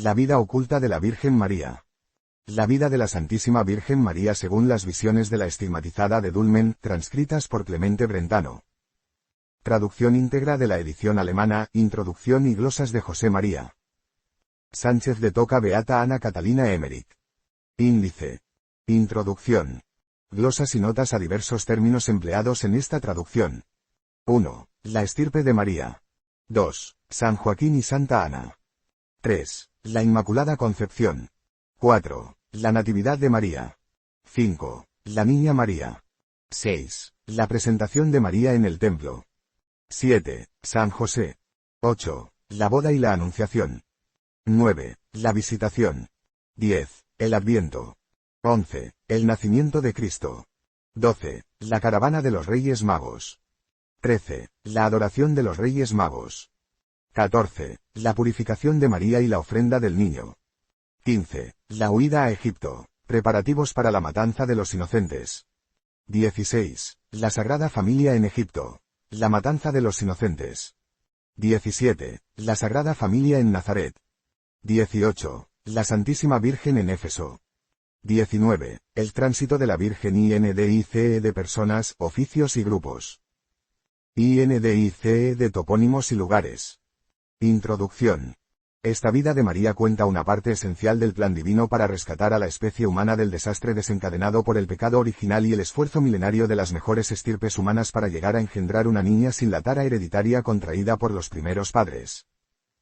La vida oculta de la Virgen María. La vida de la Santísima Virgen María según las visiones de la estigmatizada de Dulmen, transcritas por Clemente Brentano. Traducción íntegra de la edición alemana, introducción y glosas de José María Sánchez de Toca Beata Ana Catalina Emmerich. Índice. Introducción. Glosas y notas a diversos términos empleados en esta traducción. 1. La estirpe de María. 2. San Joaquín y Santa Ana. 3. La Inmaculada Concepción. 4. La Natividad de María. 5. La Niña María. 6. La presentación de María en el templo. 7. San José. 8. La boda y la Anunciación. 9. La visitación. 10. El Adviento. 11. El nacimiento de Cristo. 12. La caravana de los Reyes Magos. 13. La adoración de los Reyes Magos. 14. La purificación de María y la ofrenda del niño. 15. La huida a Egipto. Preparativos para la matanza de los inocentes. 16. La Sagrada Familia en Egipto. La matanza de los inocentes. 17. La Sagrada Familia en Nazaret. 18. La Santísima Virgen en Éfeso. 19. El tránsito de la Virgen INDICE de personas, oficios y grupos. INDICE de topónimos y lugares. Introducción. Esta vida de María cuenta una parte esencial del plan divino para rescatar a la especie humana del desastre desencadenado por el pecado original y el esfuerzo milenario de las mejores estirpes humanas para llegar a engendrar una niña sin la tara hereditaria contraída por los primeros padres.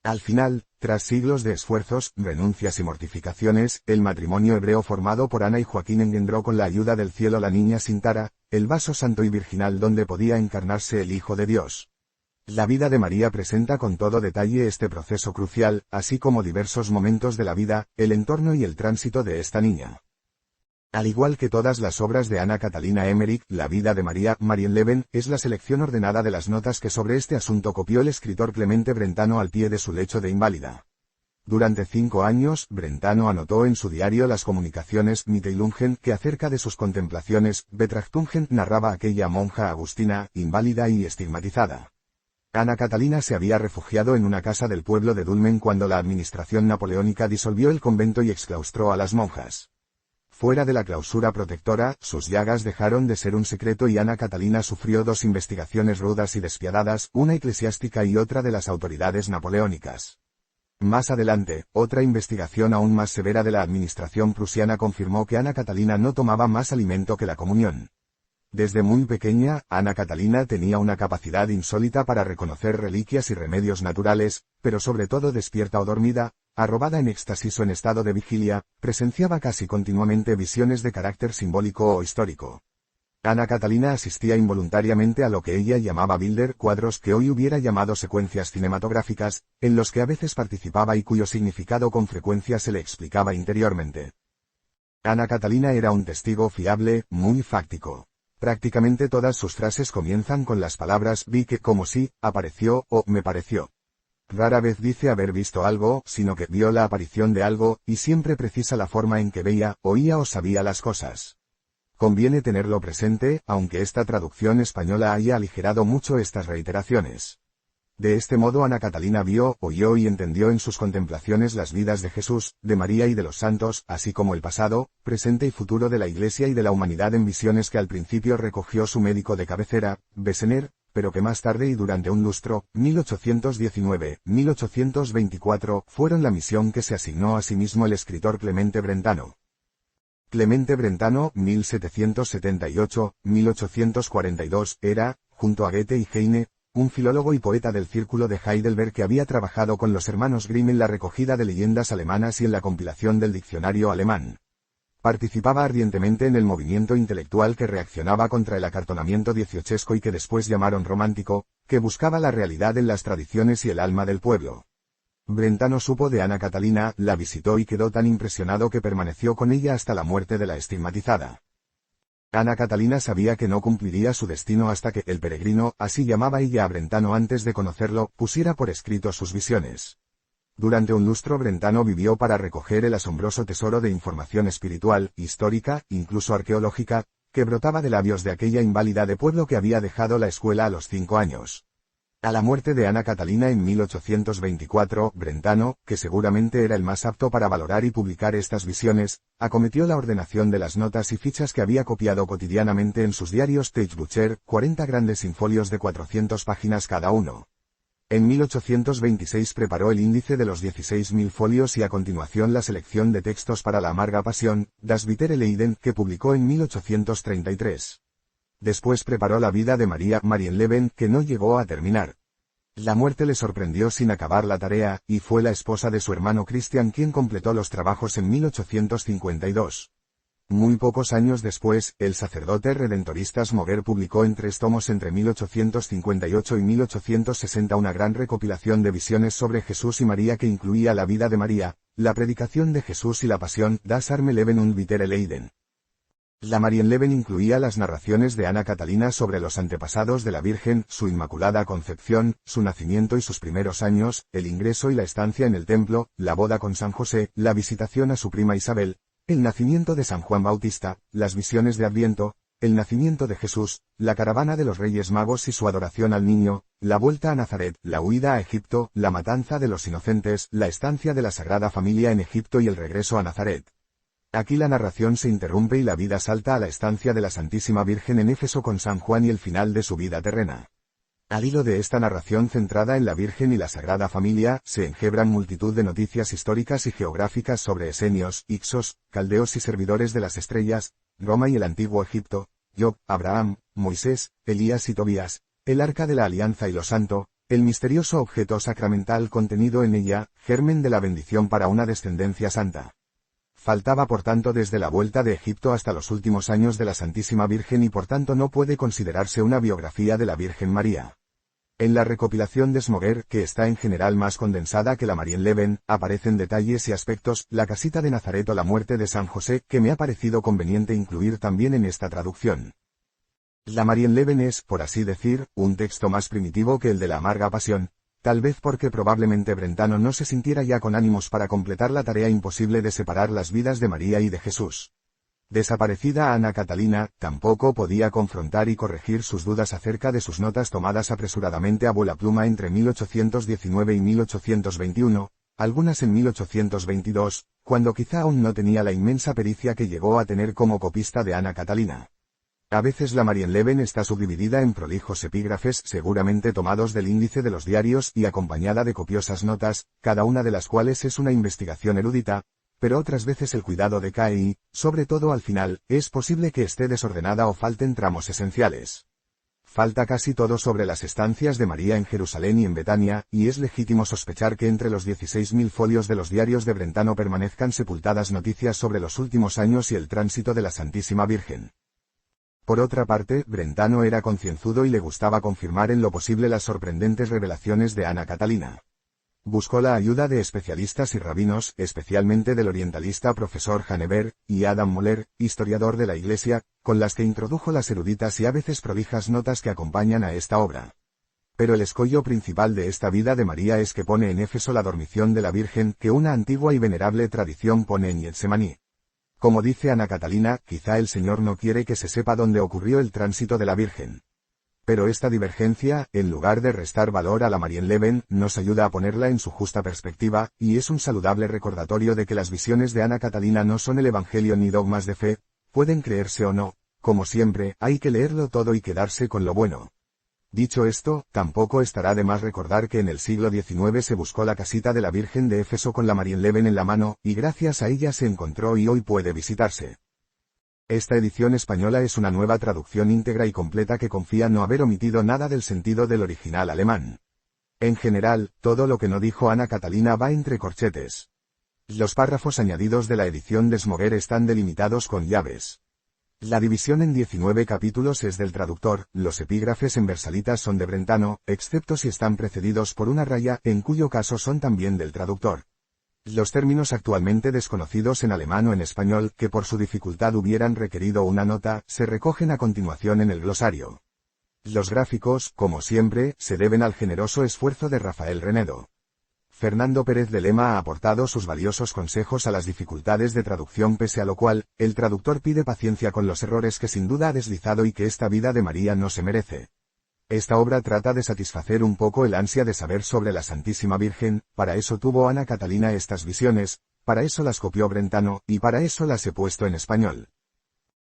Al final, tras siglos de esfuerzos, renuncias y mortificaciones, el matrimonio hebreo formado por Ana y Joaquín engendró con la ayuda del cielo la niña sin tara, el vaso santo y virginal donde podía encarnarse el Hijo de Dios. La vida de María presenta con todo detalle este proceso crucial, así como diversos momentos de la vida, el entorno y el tránsito de esta niña. Al igual que todas las obras de Ana Catalina Emmerich, la vida de María Marienleben es la selección ordenada de las notas que sobre este asunto copió el escritor Clemente Brentano al pie de su lecho de inválida. Durante 5 años, Brentano anotó en su diario las comunicaciones Mitteilungen que acerca de sus contemplaciones, Betrachtungen narraba aquella monja agustina, inválida y estigmatizada. Ana Catalina se había refugiado en una casa del pueblo de Dulmen cuando la administración napoleónica disolvió el convento y exclaustró a las monjas. Fuera de la clausura protectora, sus llagas dejaron de ser un secreto y Ana Catalina sufrió 2 investigaciones rudas y despiadadas, una eclesiástica y otra de las autoridades napoleónicas. Más adelante, otra investigación aún más severa de la administración prusiana confirmó que Ana Catalina no tomaba más alimento que la comunión. Desde muy pequeña, Ana Catalina tenía una capacidad insólita para reconocer reliquias y remedios naturales, pero sobre todo despierta o dormida, arrobada en éxtasis o en estado de vigilia, presenciaba casi continuamente visiones de carácter simbólico o histórico. Ana Catalina asistía involuntariamente a lo que ella llamaba Bilder, cuadros que hoy hubiera llamado secuencias cinematográficas, en los que a veces participaba y cuyo significado con frecuencia se le explicaba interiormente. Ana Catalina era un testigo fiable, muy fáctico. Prácticamente todas sus frases comienzan con las palabras vi que, como si, apareció, o me pareció. Rara vez dice haber visto algo, sino que vio la aparición de algo, y siempre precisa la forma en que veía, oía o sabía las cosas. Conviene tenerlo presente, aunque esta traducción española haya aligerado mucho estas reiteraciones. De este modo Ana Catalina vio, oyó y entendió en sus contemplaciones las vidas de Jesús, de María y de los santos, así como el pasado, presente y futuro de la Iglesia y de la humanidad en visiones que al principio recogió su médico de cabecera, Bessener, pero que más tarde y durante un lustro, 1819-1824, fueron la misión que se asignó a sí mismo el escritor Clemente Brentano. Clemente Brentano, 1778-1842, era, junto a Goethe y Heine, un filólogo y poeta del círculo de Heidelberg que había trabajado con los hermanos Grimm en la recogida de leyendas alemanas y en la compilación del diccionario alemán. Participaba ardientemente en el movimiento intelectual que reaccionaba contra el acartonamiento dieciochesco y que después llamaron romántico, que buscaba la realidad en las tradiciones y el alma del pueblo. Brentano supo de Ana Catalina, la visitó y quedó tan impresionado que permaneció con ella hasta la muerte de la estigmatizada. Ana Catalina sabía que no cumpliría su destino hasta que el peregrino, así llamaba ella a Brentano antes de conocerlo, pusiera por escrito sus visiones. Durante un lustro Brentano vivió para recoger el asombroso tesoro de información espiritual, histórica, incluso arqueológica, que brotaba de labios de aquella inválida de pueblo que había dejado la escuela a los 5 años. A la muerte de Ana Catalina en 1824, Brentano, que seguramente era el más apto para valorar y publicar estas visiones, acometió la ordenación de las notas y fichas que había copiado cotidianamente en sus diarios Teichbucher, 40 grandes infolios de 400 páginas cada uno. En 1826 preparó el índice de los 16.000 folios y a continuación la selección de textos para la amarga pasión, Das bittere Leiden, que publicó en 1833. Después preparó la vida de María Marienleben, que no llegó a terminar. La muerte le sorprendió sin acabar la tarea, y fue la esposa de su hermano Christian quien completó los trabajos en 1852. Muy pocos años después, el sacerdote redentorista Smoger publicó en 3 tomos entre 1858 y 1860 una gran recopilación de visiones sobre Jesús y María que incluía la vida de María, la predicación de Jesús y la pasión, Das arme Leben und bittere Leiden. La Marienleben incluía las narraciones de Ana Catalina sobre los antepasados de la Virgen, su Inmaculada Concepción, su nacimiento y sus primeros años, el ingreso y la estancia en el templo, la boda con San José, la visitación a su prima Isabel, el nacimiento de San Juan Bautista, las visiones de Adviento, el nacimiento de Jesús, la caravana de los Reyes Magos y su adoración al niño, la vuelta a Nazaret, la huida a Egipto, la matanza de los inocentes, la estancia de la Sagrada Familia en Egipto y el regreso a Nazaret. Aquí la narración se interrumpe y la vida salta a la estancia de la Santísima Virgen en Éfeso con San Juan y el final de su vida terrena. Al hilo de esta narración centrada en la Virgen y la Sagrada Familia, se engebran multitud de noticias históricas y geográficas sobre esenios, ixos, caldeos y servidores de las estrellas, Roma y el antiguo Egipto, Job, Abraham, Moisés, Elías y Tobías, el Arca de la Alianza y lo Santo, el misterioso objeto sacramental contenido en ella, germen de la bendición para una descendencia santa. Faltaba por tanto desde la vuelta de Egipto hasta los últimos años de la Santísima Virgen y por tanto no puede considerarse una biografía de la Virgen María. En la recopilación de Smoger, que está en general más condensada que la Marienleben, aparecen detalles y aspectos, la casita de Nazaret o la muerte de San José, que me ha parecido conveniente incluir también en esta traducción. La Marienleben es, por así decir, un texto más primitivo que el de la amarga pasión, tal vez porque probablemente Brentano no se sintiera ya con ánimos para completar la tarea imposible de separar las vidas de María y de Jesús. Desaparecida Ana Catalina, tampoco podía confrontar y corregir sus dudas acerca de sus notas tomadas apresuradamente a vuelapluma entre 1819 y 1821, algunas en 1822, cuando quizá aún no tenía la inmensa pericia que llegó a tener como copista de Ana Catalina. A veces la Marienleben está subdividida en prolijos epígrafes seguramente tomados del índice de los diarios y acompañada de copiosas notas, cada una de las cuales es una investigación erudita, pero otras veces el cuidado decae y, sobre todo al final, es posible que esté desordenada o falten tramos esenciales. Falta casi todo sobre las estancias de María en Jerusalén y en Betania, y es legítimo sospechar que entre los 16.000 folios de los diarios de Brentano permanezcan sepultadas noticias sobre los últimos años y el tránsito de la Santísima Virgen. Por otra parte, Brentano era concienzudo y le gustaba confirmar en lo posible las sorprendentes revelaciones de Ana Catalina. Buscó la ayuda de especialistas y rabinos, especialmente del orientalista profesor Hanever, y Adam Moller, historiador de la Iglesia, con las que introdujo las eruditas y a veces prolijas notas que acompañan a esta obra. Pero el escollo principal de esta vida de María es que pone en Éfeso la dormición de la Virgen que una antigua y venerable tradición pone en Getsemaní. Como dice Ana Catalina, quizá el Señor no quiere que se sepa dónde ocurrió el tránsito de la Virgen. Pero esta divergencia, en lugar de restar valor a la Marienleben, nos ayuda a ponerla en su justa perspectiva, y es un saludable recordatorio de que las visiones de Ana Catalina no son el Evangelio ni dogmas de fe, pueden creerse o no, como siempre, hay que leerlo todo y quedarse con lo bueno. Dicho esto, tampoco estará de más recordar que en el siglo XIX se buscó la casita de la Virgen de Éfeso con la Marienleben en la mano, y gracias a ella se encontró y hoy puede visitarse. Esta edición española es una nueva traducción íntegra y completa que confía no haber omitido nada del sentido del original alemán. En general, todo lo que no dijo Ana Catalina va entre corchetes. Los párrafos añadidos de la edición de Smoger están delimitados con llaves. La división en 19 capítulos es del traductor, los epígrafes en versalitas son de Brentano, excepto si están precedidos por una raya, en cuyo caso son también del traductor. Los términos actualmente desconocidos en alemán o en español, que por su dificultad hubieran requerido una nota, se recogen a continuación en el glosario. Los gráficos, como siempre, se deben al generoso esfuerzo de Rafael Renedo. Fernando Pérez de Lema ha aportado sus valiosos consejos a las dificultades de traducción, pese a lo cual, el traductor pide paciencia con los errores que sin duda ha deslizado y que esta vida de María no se merece. Esta obra trata de satisfacer un poco el ansia de saber sobre la Santísima Virgen, para eso tuvo Ana Catalina estas visiones, para eso las copió Brentano, y para eso las he puesto en español.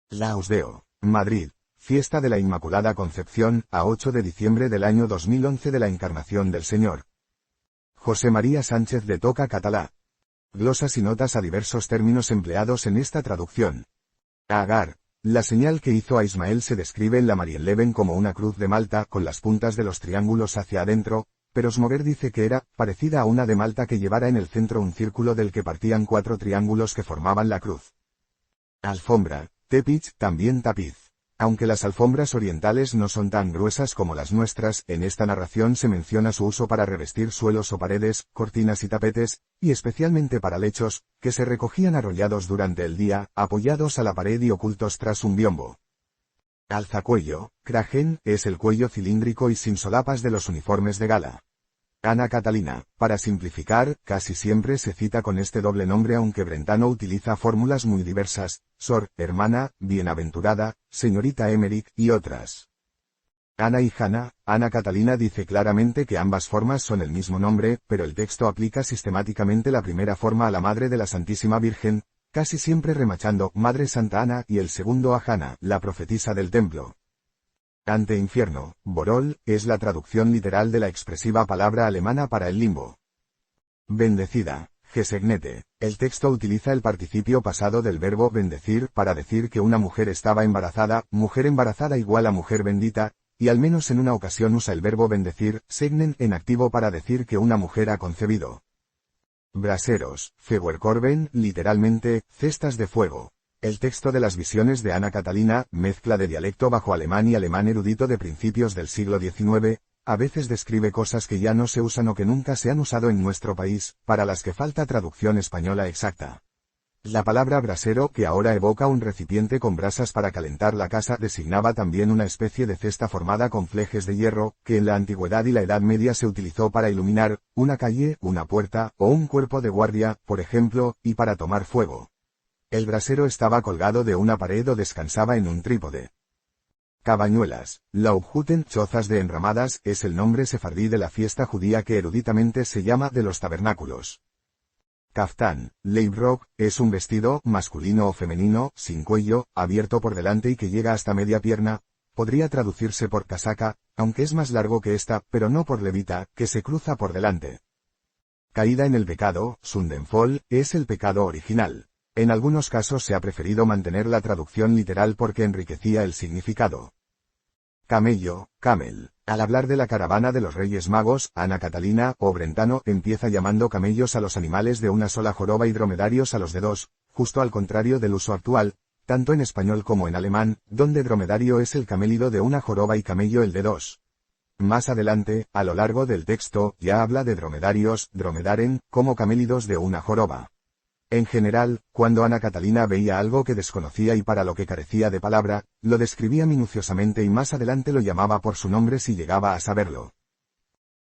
Lausdeo, Madrid, Fiesta de la Inmaculada Concepción, a 8 de diciembre del año 2011 de la Encarnación del Señor. José María Sánchez de Toca Catalá. Glosas y notas a diversos términos empleados en esta traducción. Agar. La señal que hizo a Ismael se describe en la Marienleben como una cruz de Malta con las puntas de los triángulos hacia adentro, pero Smoger dice que era parecida a una de Malta que llevara en el centro un círculo del que partían 4 triángulos que formaban la cruz. Alfombra, tepich, también tapiz. Aunque las alfombras orientales no son tan gruesas como las nuestras, en esta narración se menciona su uso para revestir suelos o paredes, cortinas y tapetes, y especialmente para lechos, que se recogían arrollados durante el día, apoyados a la pared y ocultos tras un biombo. Alzacuello, kragen, es el cuello cilíndrico y sin solapas de los uniformes de gala. Ana Catalina, para simplificar, casi siempre se cita con este doble nombre aunque Brentano utiliza fórmulas muy diversas, Sor, hermana, bienaventurada, señorita Emmerich, y otras. Ana y Hanna, Ana Catalina dice claramente que ambas formas son el mismo nombre, pero el texto aplica sistemáticamente la primera forma a la Madre de la Santísima Virgen, casi siempre remachando Madre Santa Ana y el segundo a Hanna, la profetisa del templo. Ante infierno, Borol, es la traducción literal de la expresiva palabra alemana para el limbo. Bendecida, Gesegnete. El texto utiliza el participio pasado del verbo bendecir para decir que una mujer estaba embarazada, mujer embarazada igual a mujer bendita, y al menos en una ocasión usa el verbo bendecir, segnen, en activo para decir que una mujer ha concebido. Braseros, Feuerkorben, literalmente, cestas de fuego. El texto de las visiones de Ana Catalina, mezcla de dialecto bajo alemán y alemán erudito de principios del siglo XIX, a veces describe cosas que ya no se usan o que nunca se han usado en nuestro país, para las que falta traducción española exacta. La palabra brasero, que ahora evoca un recipiente con brasas para calentar la casa, designaba también una especie de cesta formada con flejes de hierro, que en la antigüedad y la Edad Media se utilizó para iluminar una calle, una puerta, o un cuerpo de guardia, por ejemplo, y para tomar fuego. El brasero estaba colgado de una pared o descansaba en un trípode. Cabañuelas, Laubhütten, chozas de enramadas, es el nombre sefardí de la fiesta judía que eruditamente se llama de los tabernáculos. Kaftán, Leibrock, es un vestido, masculino o femenino, sin cuello, abierto por delante y que llega hasta media pierna, podría traducirse por casaca, aunque es más largo que esta, pero no por levita, que se cruza por delante. Caída en el pecado, Sündenfall, es el pecado original. En algunos casos se ha preferido mantener la traducción literal porque enriquecía el significado. Camello, camel. Al hablar de la caravana de los Reyes Magos, Ana Catalina, o Brentano, empieza llamando camellos a los animales de una sola joroba y dromedarios a los de dos, justo al contrario del uso actual, tanto en español como en alemán, donde dromedario es el camélido de una joroba y camello el de dos. Más adelante, a lo largo del texto, ya habla de dromedarios, dromedaren, como camélidos de una joroba. En general, cuando Ana Catalina veía algo que desconocía y para lo que carecía de palabra, lo describía minuciosamente y más adelante lo llamaba por su nombre si llegaba a saberlo.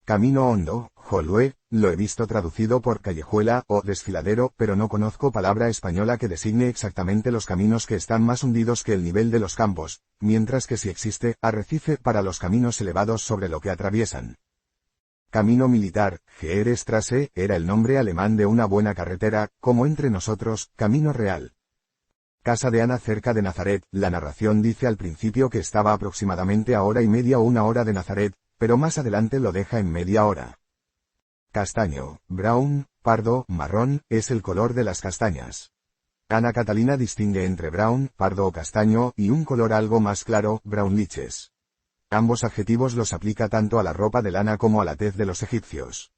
Camino hondo, Jolue, lo he visto traducido por callejuela o desfiladero, pero no conozco palabra española que designe exactamente los caminos que están más hundidos que el nivel de los campos, mientras que sí existe arrecife para los caminos elevados sobre lo que atraviesan. Camino militar, Heerstraße, era el nombre alemán de una buena carretera, como entre nosotros, Camino Real. Casa de Ana cerca de Nazaret, la narración dice al principio que estaba aproximadamente a hora y media o una hora de Nazaret, pero más adelante lo deja en media hora. Castaño, brown, pardo, marrón, es el color de las castañas. Ana Catalina distingue entre brown, pardo o castaño, y un color algo más claro, braunliches. Ambos adjetivos los aplica tanto a la ropa de lana como a la tez de los egipcios.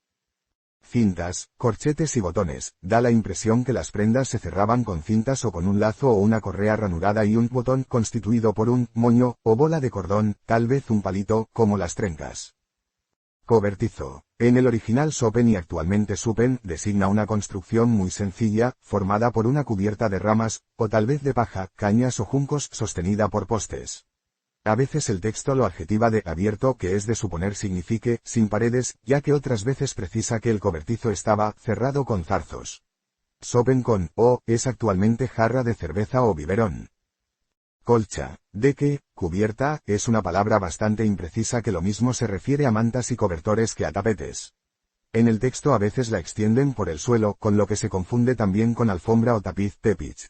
Cintas, corchetes y botones, da la impresión que las prendas se cerraban con cintas o con un lazo o una correa ranurada y un botón constituido por un moño o bola de cordón, tal vez un palito, como las trencas. Cobertizo. En el original sopen y actualmente supen designa una construcción muy sencilla, formada por una cubierta de ramas, o tal vez de paja, cañas o juncos sostenida por postes. A veces el texto lo adjetiva de abierto, que es de suponer signifique sin paredes, ya que otras veces precisa que el cobertizo estaba cerrado con zarzos. Sopen con o es actualmente jarra de cerveza o biberón. Colcha, deque, cubierta, es una palabra bastante imprecisa que lo mismo se refiere a mantas y cobertores que a tapetes. En el texto a veces la extienden por el suelo, con lo que se confunde también con alfombra o tapiz tepich.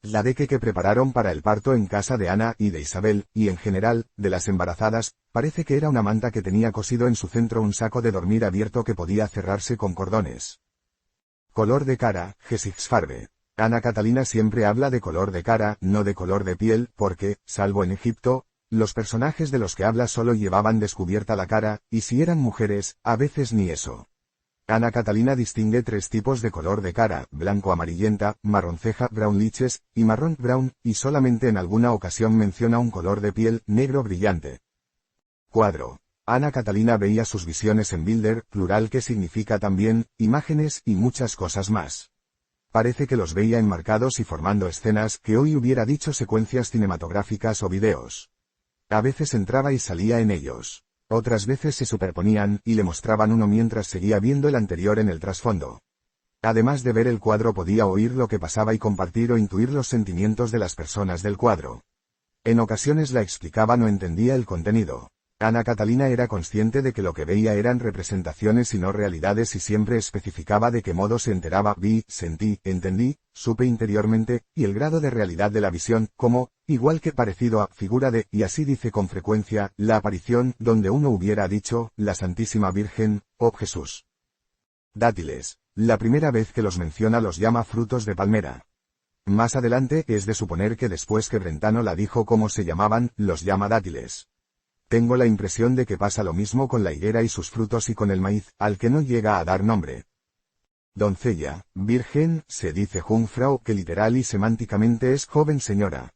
La deque que prepararon para el parto en casa de Ana y de Isabel, y en general, de las embarazadas, parece que era una manta que tenía cosido en su centro un saco de dormir abierto que podía cerrarse con cordones. Color de cara, Gesichtsfarbe. Ana Catalina siempre habla de color de cara, no de color de piel, porque, salvo en Egipto, los personajes de los que habla solo llevaban descubierta la cara, y si eran mujeres, a veces ni eso. Ana Catalina distingue tres tipos de color de cara: blanco amarillenta, marronceja brown liches, y marrón brown, y solamente en alguna ocasión menciona un color de piel negro brillante. Cuadro. Ana Catalina veía sus visiones en Bilder, plural que significa también, imágenes y muchas cosas más. Parece que los veía enmarcados y formando escenas que hoy hubiera dicho secuencias cinematográficas o videos. A veces entraba y salía en ellos. Otras veces se superponían y le mostraban uno mientras seguía viendo el anterior en el trasfondo. Además de ver el cuadro podía oír lo que pasaba y compartir o intuir los sentimientos de las personas del cuadro. En ocasiones la explicaban o entendía el contenido. Ana Catalina era consciente de que lo que veía eran representaciones y no realidades y siempre especificaba de qué modo se enteraba: vi, sentí, entendí, supe interiormente, y el grado de realidad de la visión, como, igual que parecido a, figura de, y así dice con frecuencia, la aparición, donde uno hubiera dicho, la Santísima Virgen, o Jesús. Dátiles. La primera vez que los menciona los llama frutos de palmera. Más adelante es de suponer que después que Brentano la dijo cómo se llamaban, los llama dátiles. Tengo la impresión de que pasa lo mismo con la higuera y sus frutos y con el maíz, al que no llega a dar nombre. Doncella, virgen, se dice Jungfrau, que literal y semánticamente es joven señora.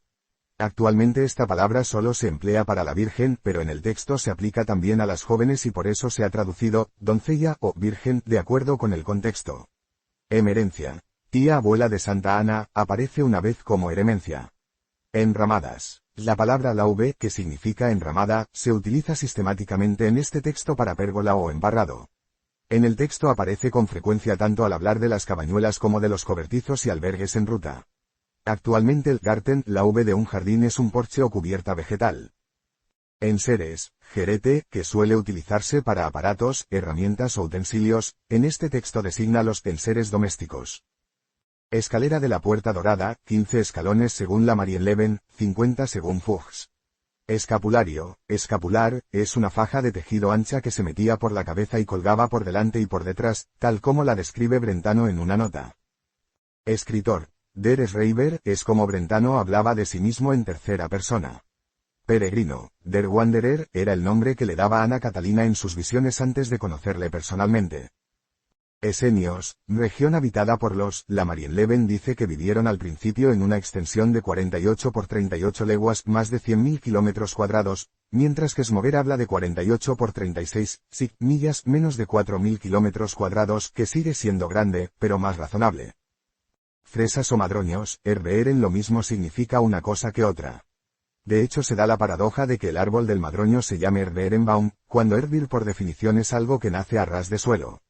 Actualmente esta palabra solo se emplea para la virgen, pero en el texto se aplica también a las jóvenes y por eso se ha traducido, doncella o virgen, de acuerdo con el contexto. Emerencia. Tía abuela de Santa Ana, aparece una vez como Eremencia. Enramadas. La palabra lauve, que significa enramada, se utiliza sistemáticamente en este texto para pérgola o embarrado. En el texto aparece con frecuencia tanto al hablar de las cabañuelas como de los cobertizos y albergues en ruta. Actualmente el Garten, lauve de un jardín, es un porche o cubierta vegetal. Enseres, jerete, que suele utilizarse para aparatos, herramientas o utensilios, en este texto designa los enseres domésticos. Escalera de la Puerta Dorada, 15 escalones según la Marienleben, 50 según Fuchs. Escapulario, escapular, es una faja de tejido ancha que se metía por la cabeza y colgaba por delante y por detrás, tal como la describe Brentano en una nota. Escritor. Der Schreiber, es como Brentano hablaba de sí mismo en tercera persona. Peregrino. Der Wanderer, era el nombre que le daba Ana Catalina en sus visiones antes de conocerle personalmente. Esenios, región habitada por los, la Marienleben dice que vivieron al principio en una extensión de 48 por 38 leguas, más de 100.000 kilómetros cuadrados, mientras que Smoger habla de 48 por 36, millas, menos de 4.000 kilómetros cuadrados, que sigue siendo grande, pero más razonable. Fresas o madroños, en lo mismo significa una cosa que otra. De hecho se da la paradoja de que el árbol del madroño se llame Erbeerenbaum, cuando Erbil por definición es algo que nace a ras de suelo.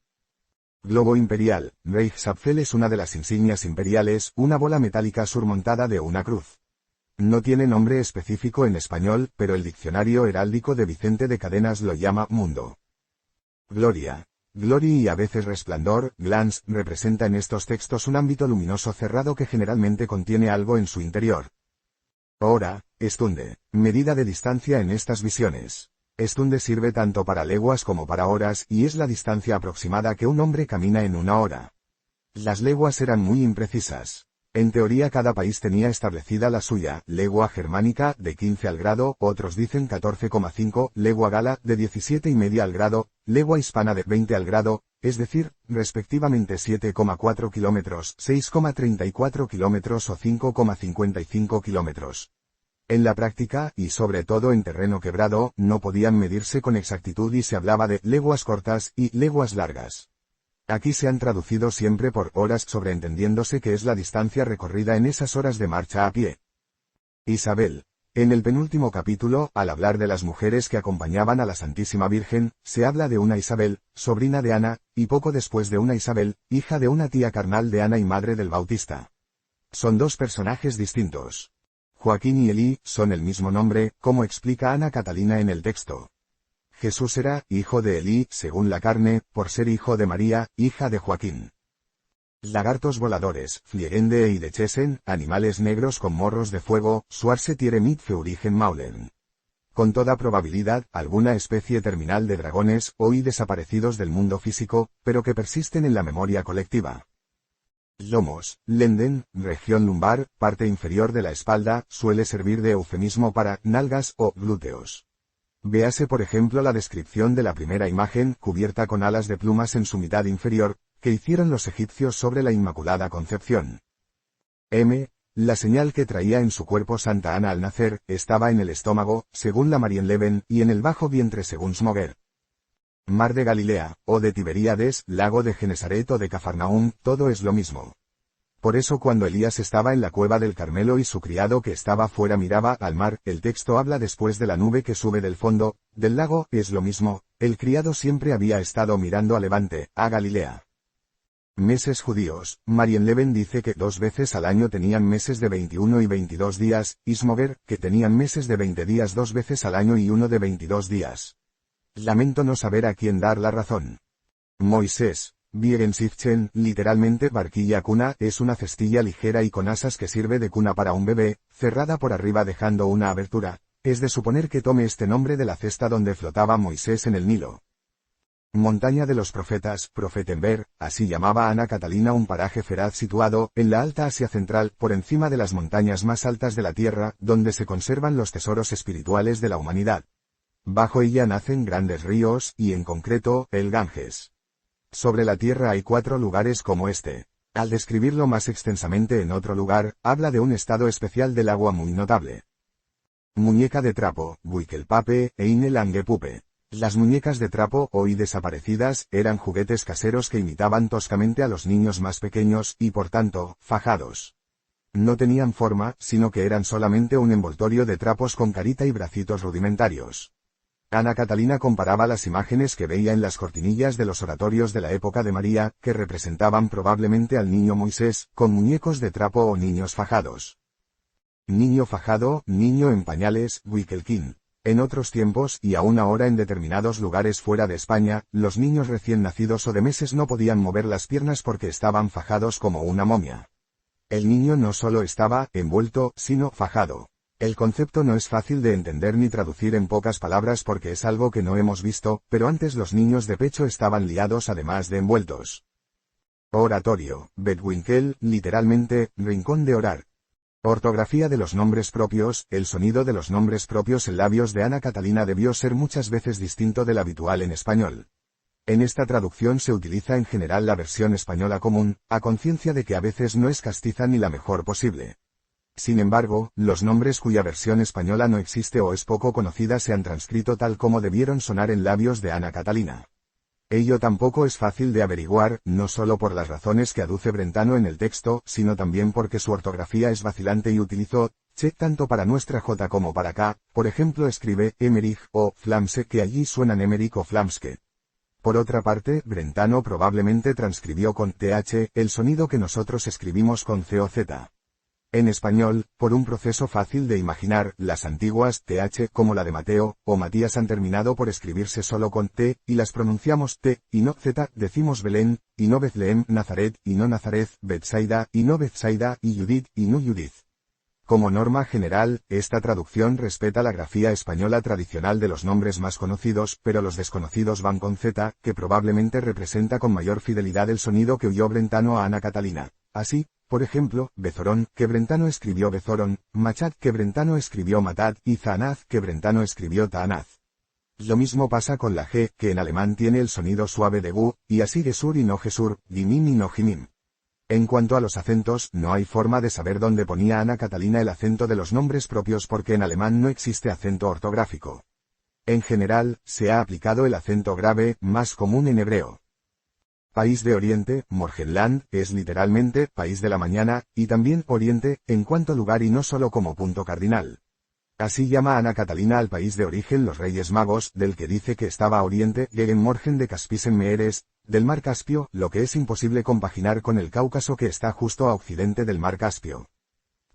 Globo imperial, Reichsapfel es una de las insignias imperiales, una bola metálica surmontada de una cruz. No tiene nombre específico en español, pero el diccionario heráldico de Vicente de Cadenas lo llama mundo. Gloria. Glory y a veces resplandor, glans, representa en estos textos un ámbito luminoso cerrado que generalmente contiene algo en su interior. Hora, Stunde, medida de distancia en estas visiones. Stunde sirve tanto para leguas como para horas y es la distancia aproximada que un hombre camina en una hora. Las leguas eran muy imprecisas. En teoría cada país tenía establecida la suya: legua germánica, de 15 al grado, otros dicen 14,5, legua gala, de 17,5 al grado, legua hispana de 20 al grado, es decir, respectivamente 7,4 kilómetros, 6,34 kilómetros o 5,55 kilómetros. En la práctica, y sobre todo en terreno quebrado, no podían medirse con exactitud y se hablaba de leguas cortas y leguas largas. Aquí se han traducido siempre por horas, sobreentendiéndose que es la distancia recorrida en esas horas de marcha a pie. Isabel. En el penúltimo capítulo, al hablar de las mujeres que acompañaban a la Santísima Virgen, se habla de una Isabel, sobrina de Ana, y poco después de una Isabel, hija de una tía carnal de Ana y madre del Bautista. Son dos personajes distintos. Joaquín y Elí son el mismo nombre, como explica Ana Catalina en el texto. Jesús era hijo de Elí, según la carne, por ser hijo de María, hija de Joaquín. Lagartos voladores, Fliegende y Dechesen, animales negros con morros de fuego, Suarse tiere mit feurigen Maulen. Con toda probabilidad, alguna especie terminal de dragones, hoy desaparecidos del mundo físico, pero que persisten en la memoria colectiva. Lomos, Lenden, región lumbar, parte inferior de la espalda, suele servir de eufemismo para nalgas o glúteos. Véase por ejemplo la descripción de la primera imagen, cubierta con alas de plumas en su mitad inferior, que hicieron los egipcios sobre la Inmaculada Concepción. La señal que traía en su cuerpo Santa Ana al nacer, estaba en el estómago, según la Marienleben, y en el bajo vientre según Smoger. Mar de Galilea, o de Tiberíades, lago de Genesaret o de Cafarnaúm, todo es lo mismo. Por eso cuando Elías estaba en la cueva del Carmelo y su criado que estaba fuera miraba al mar, el texto habla después de la nube que sube del fondo, del lago, es lo mismo, el criado siempre había estado mirando a Levante, a Galilea. Meses judíos, Marienleben dice que 2 veces al año tenían meses de 21 y 22 días, y Smoger, que tenían meses de 20 días 2 veces al año y uno de 22 días. Lamento no saber a quién dar la razón. Moisés, Biegensifchen, literalmente barquilla cuna, es una cestilla ligera y con asas que sirve de cuna para un bebé, cerrada por arriba dejando una abertura. Es de suponer que tome este nombre de la cesta donde flotaba Moisés en el Nilo. Montaña de los Profetas, Profetenberg, así llamaba Ana Catalina un paraje feraz situado, en la Alta Asia Central, por encima de las montañas más altas de la tierra, donde se conservan los tesoros espirituales de la humanidad. Bajo ella nacen grandes ríos, y en concreto, el Ganges. Sobre la tierra hay 4 lugares como este. Al describirlo más extensamente en otro lugar, habla de un estado especial del agua muy notable. Muñeca de trapo, Buikelpape, Einelangepupe. Las muñecas de trapo, hoy desaparecidas, eran juguetes caseros que imitaban toscamente a los niños más pequeños, y por tanto, fajados. No tenían forma, sino que eran solamente un envoltorio de trapos con carita y bracitos rudimentarios. Ana Catalina comparaba las imágenes que veía en las cortinillas de los oratorios de la época de María, que representaban probablemente al niño Moisés, con muñecos de trapo o niños fajados. Niño fajado, niño en pañales, Wikelkin. En otros tiempos, y aún ahora en determinados lugares fuera de España, los niños recién nacidos o de meses no podían mover las piernas porque estaban fajados como una momia. El niño no solo estaba envuelto, sino fajado. El concepto no es fácil de entender ni traducir en pocas palabras porque es algo que no hemos visto, pero antes los niños de pecho estaban liados además de envueltos. Oratorio, Bedwinkel, literalmente, rincón de orar. Ortografía de los nombres propios, el sonido de los nombres propios en labios de Ana Catalina debió ser muchas veces distinto del habitual en español. En esta traducción se utiliza en general la versión española común, a conciencia de que a veces no es castiza ni la mejor posible. Sin embargo, los nombres cuya versión española no existe o es poco conocida se han transcrito tal como debieron sonar en labios de Ana Catalina. Ello tampoco es fácil de averiguar, no solo por las razones que aduce Brentano en el texto, sino también porque su ortografía es vacilante y utilizó che tanto para nuestra J como para K, por ejemplo escribe Emmerich o Flamse que allí suenan Emmerich o Flamske. Por otra parte, Brentano probablemente transcribió con th el sonido que nosotros escribimos con c o z. En español, por un proceso fácil de imaginar, las antiguas th como la de Mateo o Matías han terminado por escribirse solo con t, y las pronunciamos t, y no z, decimos Belén, y no Betlehem, Nazaret, y no Nazareth, Betsaida, y no Betsaida, y Judith, y no Judith. Como norma general, esta traducción respeta la grafía española tradicional de los nombres más conocidos, pero los desconocidos van con z, que probablemente representa con mayor fidelidad el sonido que oyó Brentano a Ana Catalina. Así, por ejemplo, Bezorón, que Brentano escribió Bezorón, Machat, que Brentano escribió Matat, y Zaanaz, que Brentano escribió Taanaz. Lo mismo pasa con la G, que en alemán tiene el sonido suave de Gu, y así Gesur y no Gesur, Gimim y no Gimim. En cuanto a los acentos, no hay forma de saber dónde ponía Ana Catalina el acento de los nombres propios porque en alemán no existe acento ortográfico. En general, se ha aplicado el acento grave, más común en hebreo. País de Oriente, Morgenland, es literalmente, país de la mañana, y también Oriente, en cuanto lugar y no solo como punto cardinal. Así llama Ana Catalina al país de origen los Reyes Magos, del que dice que estaba a Oriente, gegen Morgen de Caspisen Meeres, del Mar Caspio, lo que es imposible compaginar con el Cáucaso que está justo a occidente del Mar Caspio.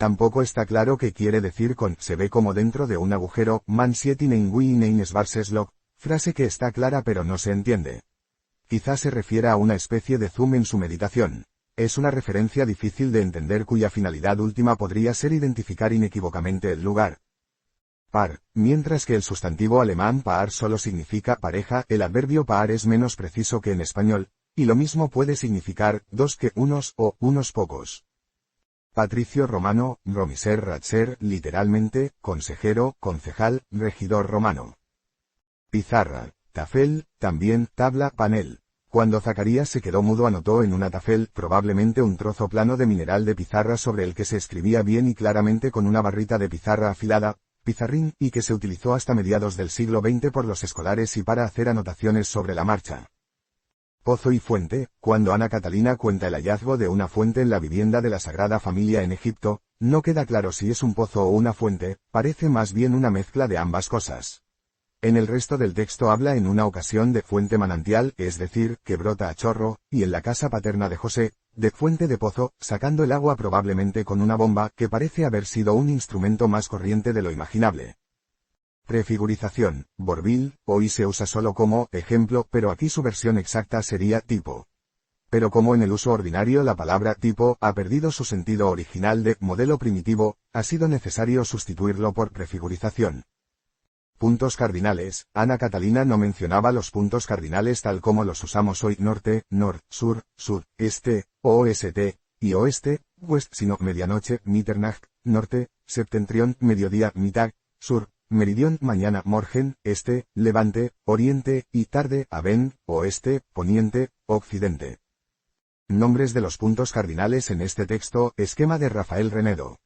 Tampoco está claro qué quiere decir con se ve como dentro de un agujero, man siet in ein wie in ein Schwarzes frase que está clara pero no se entiende. Quizá se refiera a una especie de zoom en su meditación. Es una referencia difícil de entender cuya finalidad última podría ser identificar inequívocamente el lugar. Par, mientras que el sustantivo alemán Paar solo significa pareja, el adverbio Paar es menos preciso que en español, y lo mismo puede significar dos que unos o unos pocos. Patricio romano, Romiser Ratser, literalmente, consejero, concejal, regidor romano. Pizarra, tafel, también, tabla, panel. Cuando Zacarías se quedó mudo anotó en una tafel, probablemente un trozo plano de mineral de pizarra sobre el que se escribía bien y claramente con una barrita de pizarra afilada, pizarrín, y que se utilizó hasta mediados del siglo XX por los escolares y para hacer anotaciones sobre la marcha. Pozo y fuente, cuando Ana Catalina cuenta el hallazgo de una fuente en la vivienda de la Sagrada Familia en Egipto, no queda claro si es un pozo o una fuente, parece más bien una mezcla de ambas cosas. En el resto del texto habla en una ocasión de fuente manantial, es decir, que brota a chorro, y en la casa paterna de José, de fuente de pozo, sacando el agua probablemente con una bomba que parece haber sido un instrumento más corriente de lo imaginable. Prefigurización, Bourvil, hoy se usa solo como ejemplo, pero aquí su versión exacta sería tipo. Pero como en el uso ordinario la palabra tipo ha perdido su sentido original de modelo primitivo, ha sido necesario sustituirlo por prefigurización. Puntos cardinales, Ana Catalina no mencionaba los puntos cardinales tal como los usamos hoy norte, sur, sud, este, oeste, y oeste, west, sino medianoche, Mitternacht, norte, septentrión, mediodía, Mittag, sur, meridión, mañana, morgen, este, levante, oriente, y tarde, abend, oeste, poniente, occidente. Nombres de los puntos cardinales en este texto, esquema de Rafael Renedo.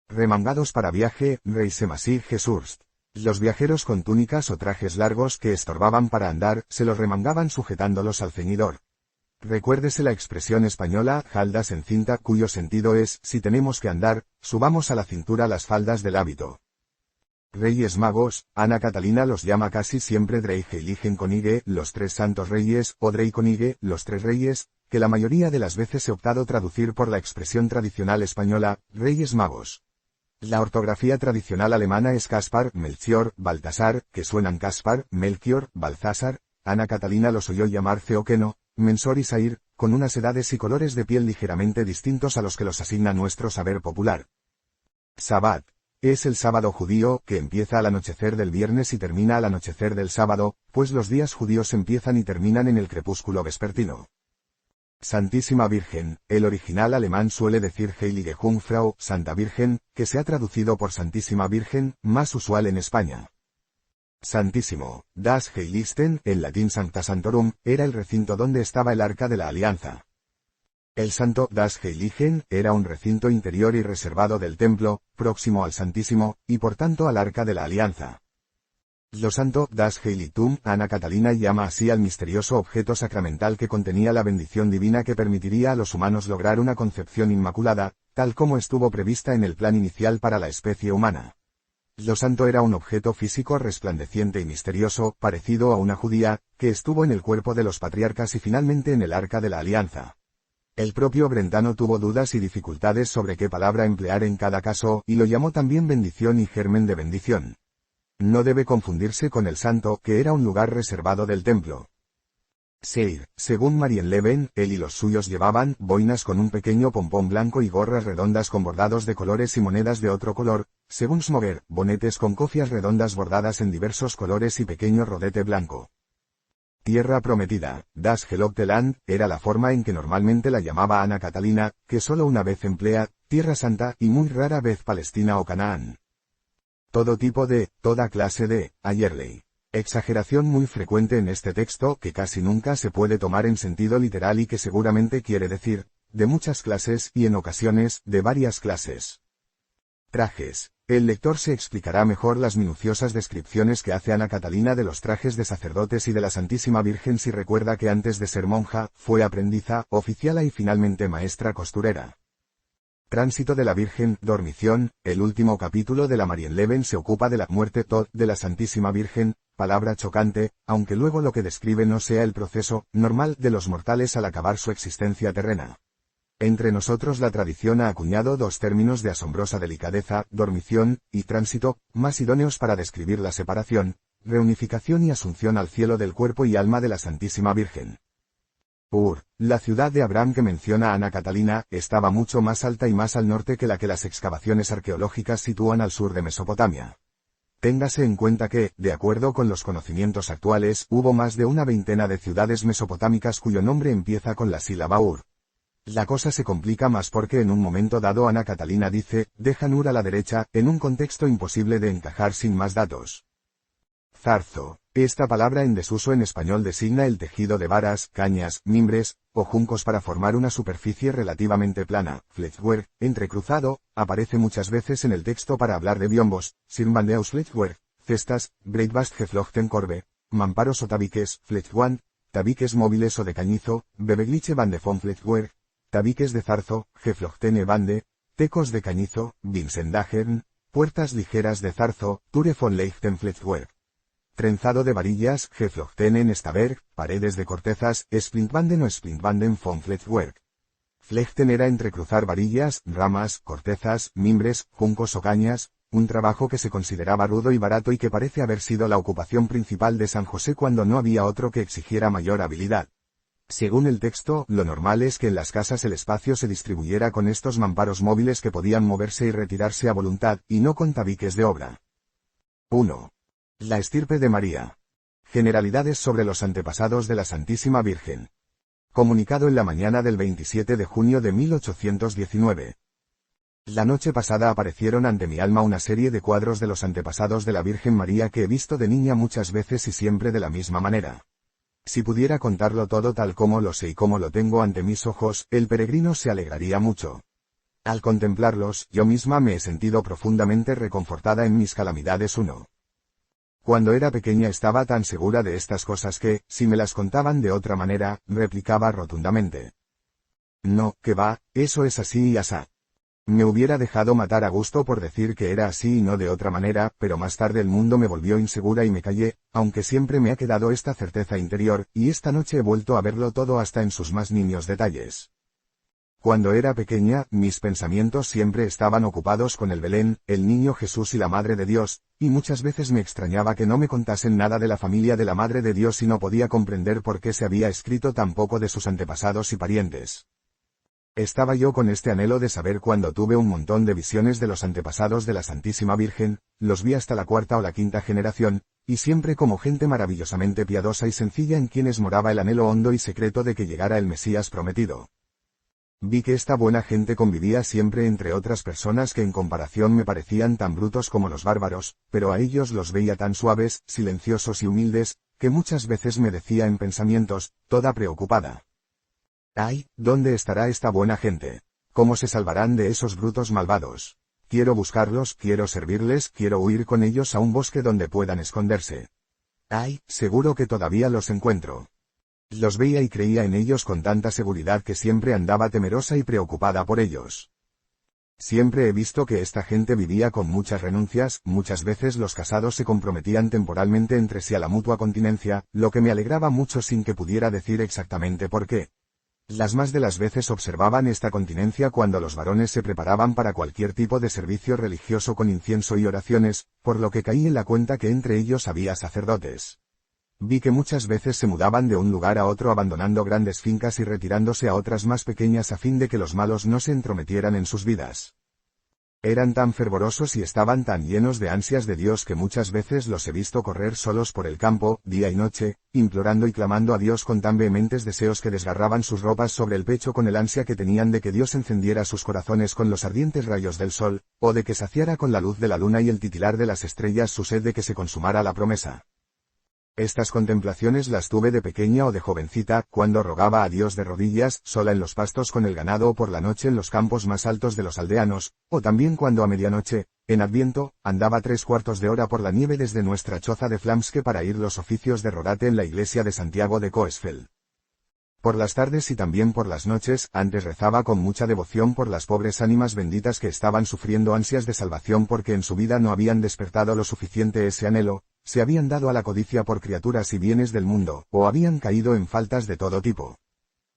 Remangados para viaje, Reisemasig Jesús. Los viajeros con túnicas o trajes largos que estorbaban para andar, se los remangaban sujetándolos al ceñidor. Recuérdese la expresión española, faldas en cinta, cuyo sentido es, si tenemos que andar, subamos a la cintura las faldas del hábito. Reyes Magos, Ana Catalina los llama casi siempre Dreiheiligen Könige, los tres santos reyes, o Dreikönige, los tres reyes, que la mayoría de las veces he optado traducir por la expresión tradicional española, Reyes Magos. La ortografía tradicional alemana es Caspar, Melchior, Baltasar, que suenan Caspar, Melchior, Balthasar. Ana Catalina los oyó llamar Ceoqueno, Mensor y Sair, con unas edades y colores de piel ligeramente distintos a los que los asigna nuestro saber popular. Sabbat. Es el sábado judío, que empieza al anochecer del viernes y termina al anochecer del sábado, pues los días judíos empiezan y terminan en el crepúsculo vespertino. Santísima Virgen, el original alemán suele decir Heilige Jungfrau, Santa Virgen, que se ha traducido por Santísima Virgen, más usual en España. Santísimo, Das Heiligsten, en latín Sancta Santorum, era el recinto donde estaba el Arca de la Alianza. El Santo, Das Heiligen, era un recinto interior y reservado del templo, próximo al Santísimo, y por tanto al Arca de la Alianza. Lo Santo, Das Heiligtum, Ana Catalina llama así al misterioso objeto sacramental que contenía la bendición divina que permitiría a los humanos lograr una concepción inmaculada, tal como estuvo prevista en el plan inicial para la especie humana. Lo Santo era un objeto físico resplandeciente y misterioso, parecido a una judía, que estuvo en el cuerpo de los patriarcas y finalmente en el Arca de la Alianza. El propio Brentano tuvo dudas y dificultades sobre qué palabra emplear en cada caso, y lo llamó también bendición y germen de bendición. No debe confundirse con el santo, que era un lugar reservado del templo. Seir, según Marienleben, él y los suyos llevaban boinas con un pequeño pompón blanco y gorras redondas con bordados de colores y monedas de otro color, según Smoger, bonetes con cofias redondas bordadas en diversos colores y pequeño rodete blanco. Tierra prometida, Das Gelobte Land, era la forma en que normalmente la llamaba Ana Catalina, que solo una vez emplea, Tierra Santa, y muy rara vez Palestina o Canaán. Todo tipo de, toda clase de, ayerley. Exageración muy frecuente en este texto que casi nunca se puede tomar en sentido literal y que seguramente quiere decir, de muchas clases y en ocasiones, de varias clases. Trajes. El lector se explicará mejor las minuciosas descripciones que hace Ana Catalina de los trajes de sacerdotes y de la Santísima Virgen si recuerda que antes de ser monja, fue aprendiza, oficiala y finalmente maestra costurera. Tránsito de la Virgen, dormición, el último capítulo de la Marienleben se ocupa de la muerte de la Santísima Virgen, palabra chocante, aunque luego lo que describe no sea el proceso normal de los mortales al acabar su existencia terrena. Entre nosotros la tradición ha acuñado dos términos de asombrosa delicadeza, dormición y tránsito, más idóneos para describir la separación, reunificación y asunción al cielo del cuerpo y alma de la Santísima Virgen. Ur, la ciudad de Abraham que menciona Ana Catalina, estaba mucho más alta y más al norte que la que las excavaciones arqueológicas sitúan al sur de Mesopotamia. Téngase en cuenta que, de acuerdo con los conocimientos actuales, hubo más de una veintena de ciudades mesopotámicas cuyo nombre empieza con la sílaba Ur. La cosa se complica más porque en un momento dado Ana Catalina dice, dejan Ur a la derecha, en un contexto imposible de encajar sin más datos. Zarzo. Esta palabra en desuso en español designa el tejido de varas, cañas, mimbres, o juncos para formar una superficie relativamente plana. Flechtwerk, entrecruzado, aparece muchas veces en el texto para hablar de biombos, Sirnbandeaus Flechtwerk, cestas, Breitbast geflochten Korbe, mamparos o tabiques, Flechtwand, tabiques móviles o de cañizo, Bebegliche Bande von Flechtwerk, tabiques de zarzo, geflochtene bande, tecos de cañizo, Vinsendagern, puertas ligeras de zarzo, Ture von Leichten Flechtwerk. Trenzado de varillas, Geflochtenen Staberg, paredes de cortezas, Splintbanden o Splintbanden von Flechtwerk. Flechten era entrecruzar varillas, ramas, cortezas, mimbres, juncos o cañas, un trabajo que se consideraba rudo y barato y que parece haber sido la ocupación principal de San José cuando no había otro que exigiera mayor habilidad. Según el texto, lo normal es que en las casas el espacio se distribuyera con estos mamparos móviles que podían moverse y retirarse a voluntad, y no con tabiques de obra. 1. La estirpe de María. Generalidades sobre los antepasados de la Santísima Virgen. Comunicado en la mañana del 27 de junio de 1819. La noche pasada aparecieron ante mi alma una serie de cuadros de los antepasados de la Virgen María que he visto de niña muchas veces y siempre de la misma manera. Si pudiera contarlo todo tal como lo sé y como lo tengo ante mis ojos, el peregrino se alegraría mucho. Al contemplarlos, yo misma me he sentido profundamente reconfortada en mis calamidades. 1. Cuando era pequeña estaba tan segura de estas cosas que, si me las contaban de otra manera, replicaba rotundamente. No, que va, eso es así y asá. Me hubiera dejado matar a gusto por decir que era así y no de otra manera, pero más tarde el mundo me volvió insegura y me callé, aunque siempre me ha quedado esta certeza interior, y esta noche he vuelto a verlo todo hasta en sus más nimios detalles. Cuando era pequeña, mis pensamientos siempre estaban ocupados con el Belén, el niño Jesús y la Madre de Dios, y muchas veces me extrañaba que no me contasen nada de la familia de la Madre de Dios y no podía comprender por qué se había escrito tan poco de sus antepasados y parientes. Estaba yo con este anhelo de saber cuando tuve un montón de visiones de los antepasados de la Santísima Virgen, los vi hasta la cuarta o la quinta generación, y siempre como gente maravillosamente piadosa y sencilla en quienes moraba el anhelo hondo y secreto de que llegara el Mesías prometido. Vi que esta buena gente convivía siempre entre otras personas que en comparación me parecían tan brutos como los bárbaros, pero a ellos los veía tan suaves, silenciosos y humildes, que muchas veces me decía en pensamientos, toda preocupada. ¡Ay! ¿Dónde estará esta buena gente? ¿Cómo se salvarán de esos brutos malvados? Quiero buscarlos, quiero servirles, quiero huir con ellos a un bosque donde puedan esconderse. ¡Ay! Seguro que todavía los encuentro. Los veía y creía en ellos con tanta seguridad que siempre andaba temerosa y preocupada por ellos. Siempre he visto que esta gente vivía con muchas renuncias, muchas veces los casados se comprometían temporalmente entre sí a la mutua continencia, lo que me alegraba mucho sin que pudiera decir exactamente por qué. Las más de las veces observaban esta continencia cuando los varones se preparaban para cualquier tipo de servicio religioso con incienso y oraciones, por lo que caí en la cuenta que entre ellos había sacerdotes. Vi que muchas veces se mudaban de un lugar a otro abandonando grandes fincas y retirándose a otras más pequeñas a fin de que los malos no se entrometieran en sus vidas. Eran tan fervorosos y estaban tan llenos de ansias de Dios que muchas veces los he visto correr solos por el campo, día y noche, implorando y clamando a Dios con tan vehementes deseos que desgarraban sus ropas sobre el pecho con el ansia que tenían de que Dios encendiera sus corazones con los ardientes rayos del sol, o de que saciara con la luz de la luna y el titilar de las estrellas su sed de que se consumara la promesa. Estas contemplaciones las tuve de pequeña o de jovencita, cuando rogaba a Dios de rodillas, sola en los pastos con el ganado o por la noche en los campos más altos de los aldeanos, o también cuando a medianoche, en Adviento, andaba 3/4 de hora por la nieve desde nuestra choza de Flamske para ir los oficios de rodate en la iglesia de Santiago de Coesfeld. Por las tardes y también por las noches, antes rezaba con mucha devoción por las pobres ánimas benditas que estaban sufriendo ansias de salvación porque en su vida no habían despertado lo suficiente ese anhelo, se habían dado a la codicia por criaturas y bienes del mundo, o habían caído en faltas de todo tipo.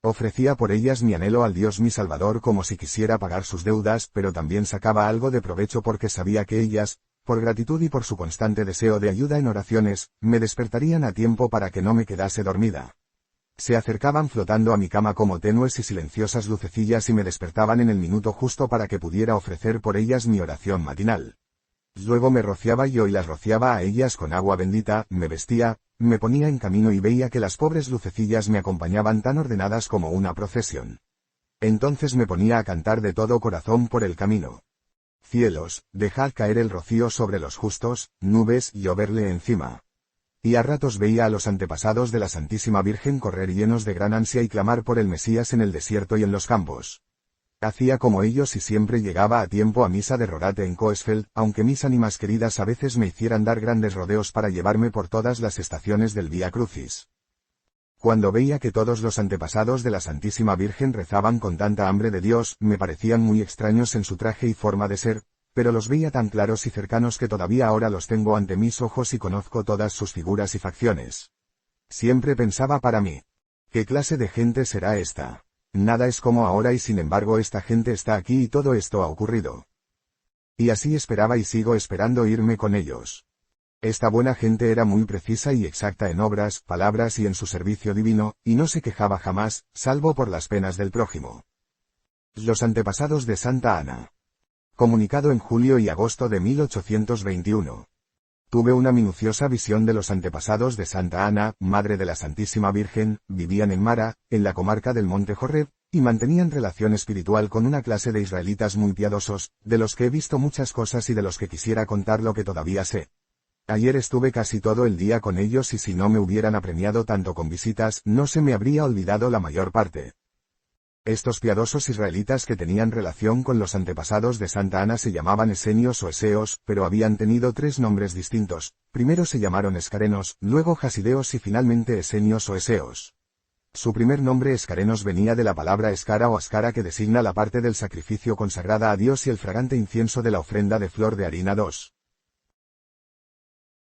Ofrecía por ellas mi anhelo al Dios mi Salvador como si quisiera pagar sus deudas, pero también sacaba algo de provecho porque sabía que ellas, por gratitud y por su constante deseo de ayuda en oraciones, me despertarían a tiempo para que no me quedase dormida. Se acercaban flotando a mi cama como tenues y silenciosas lucecillas y me despertaban en el minuto justo para que pudiera ofrecer por ellas mi oración matinal. Luego me rociaba yo y las rociaba a ellas con agua bendita, me vestía, me ponía en camino y veía que las pobres lucecillas me acompañaban tan ordenadas como una procesión. Entonces me ponía a cantar de todo corazón por el camino. Cielos, dejad caer el rocío sobre los justos, nubes, lloverle encima. Y a ratos veía a los antepasados de la Santísima Virgen correr llenos de gran ansia y clamar por el Mesías en el desierto y en los campos. Hacía como ellos y siempre llegaba a tiempo a misa de Rorate en Coesfeld, aunque mis ánimas queridas a veces me hicieran dar grandes rodeos para llevarme por todas las estaciones del Vía Crucis. Cuando veía que todos los antepasados de la Santísima Virgen rezaban con tanta hambre de Dios, me parecían muy extraños en su traje y forma de ser, pero los veía tan claros y cercanos que todavía ahora los tengo ante mis ojos y conozco todas sus figuras y facciones. Siempre pensaba para mí, ¿qué clase de gente será esta? Nada es como ahora y sin embargo esta gente está aquí y todo esto ha ocurrido. Y así esperaba y sigo esperando irme con ellos. Esta buena gente era muy precisa y exacta en obras, palabras y en su servicio divino, y no se quejaba jamás, salvo por las penas del prójimo. Los antepasados de Santa Ana. Comunicado en julio y agosto de 1821. Tuve una minuciosa visión de los antepasados de Santa Ana, Madre de la Santísima Virgen, vivían en Mara, en la comarca del Monte Joreb, y mantenían relación espiritual con una clase de israelitas muy piadosos, de los que he visto muchas cosas y de los que quisiera contar lo que todavía sé. Ayer estuve casi todo el día con ellos y si no me hubieran apremiado tanto con visitas, no se me habría olvidado la mayor parte. Estos piadosos israelitas que tenían relación con los antepasados de Santa Ana se llamaban esenios o eseos, pero habían tenido 3 nombres distintos. Primero se llamaron escarenos, luego jasideos y finalmente esenios o eseos. Su primer nombre escarenos venía de la palabra escara o ascara que designa la parte del sacrificio consagrada a Dios y el fragante incienso de la ofrenda de flor de harina 2.